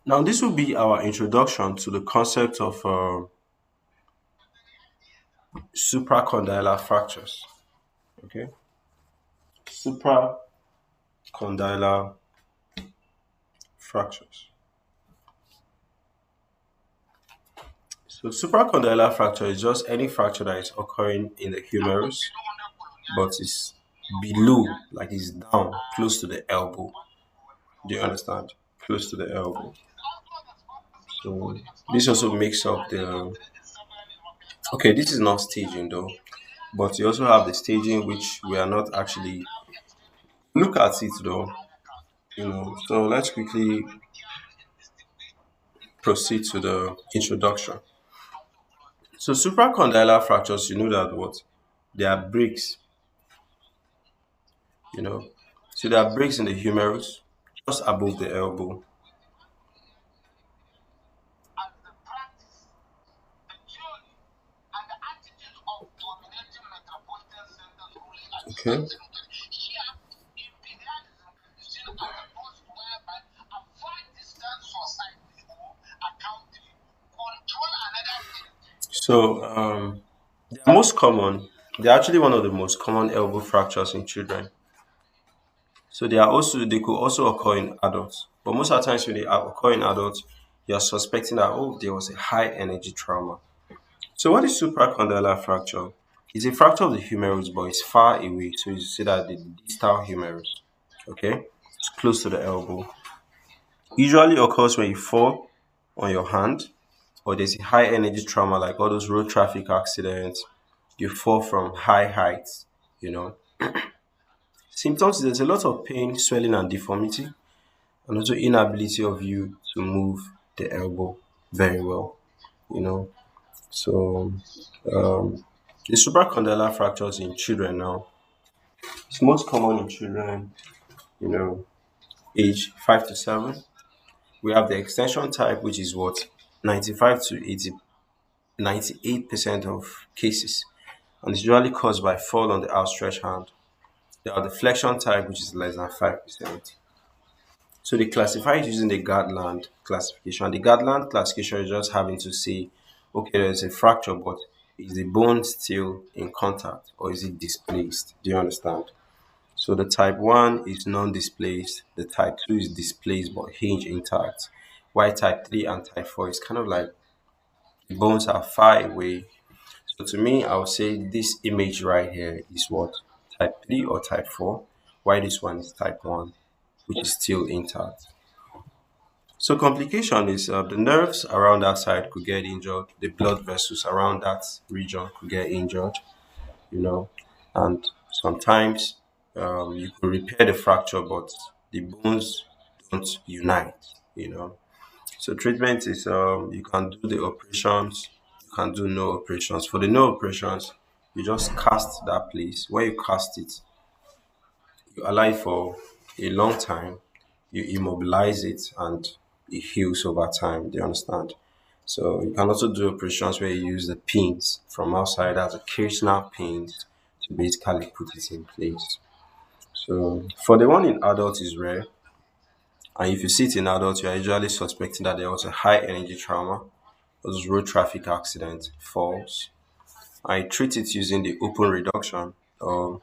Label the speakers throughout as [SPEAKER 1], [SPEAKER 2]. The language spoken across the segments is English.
[SPEAKER 1] Now, this will be our introduction to the concept of supracondylar fractures. Okay, supracondylar fractures. So, supracondylar fracture is just any fracture that is occurring in the humerus, but it's below, like it's down, close to the elbow. Do you understand? Close to the elbow. So, this also makes up the. Okay, this is not staging though, but you also have the staging which we are not actually look at it though. So let's quickly proceed to the introduction. So supracondylar fractures, you know that what? They are breaks, you know. So there are breaks in the humerus just above the elbow. Okay. So they're most common. They're actually one of the most common elbow fractures in children. So they could also occur in adults. But most of the times when they occur in adults, you're suspecting that there was a high energy trauma. So what is supracondylar fracture? It's a fracture of the humerus, but it's far away. So you see that the distal humerus, okay, it's close to the elbow. Usually occurs when you fall on your hand, or there's a high energy trauma like all those road traffic accidents. You fall from high heights. You know, symptoms: there's a lot of pain, swelling, and deformity, and also inability of you to move the elbow very well. You know, so um, the supracondylar fractures in children now. It's most common in children, you know, age 5 to 7. We have the extension type, which is what 95 to 80, 98% of cases, and it's usually caused by fall on the outstretched hand. There are the flexion type, which is less than 5%. So they classify it using the Gatland classification. The Gatland classification is just having to say, okay, there's a fracture, but is the bone still in contact or is it displaced? Do you understand? So the type 1 is non-displaced, the type 2 is displaced but hinge intact. While type 3 and type 4 is kind of like the bones are far away. So to me, I would say this image right here is what? Type 3 or type 4, while this one is type 1, which is still intact. So complication is the nerves around that side could get injured, the blood vessels around that region could get injured, you know, and sometimes you could repair the fracture, but the bones don't unite. So treatment is you can do the operations, you can do no operations. For the no operations, you just cast that place. When you cast it, you allow it for a long time, you immobilize it, and it heals over time. Do you understand? So you can also do operations where you use the pins from outside as occasional pins to basically put it in place. So for the one in adults is rare, and if you see it in adults, you are usually suspecting that there was a high energy trauma, those road traffic accidents, falls. I treat it using the open reduction or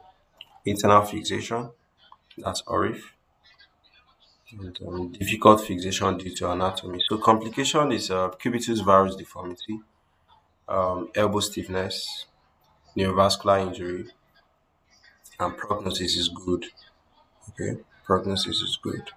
[SPEAKER 1] internal fixation, that's ORIF, and difficult fixation due to anatomy. So complication is cubitus varus deformity, elbow stiffness, neurovascular injury, and prognosis is good. Okay, prognosis is good.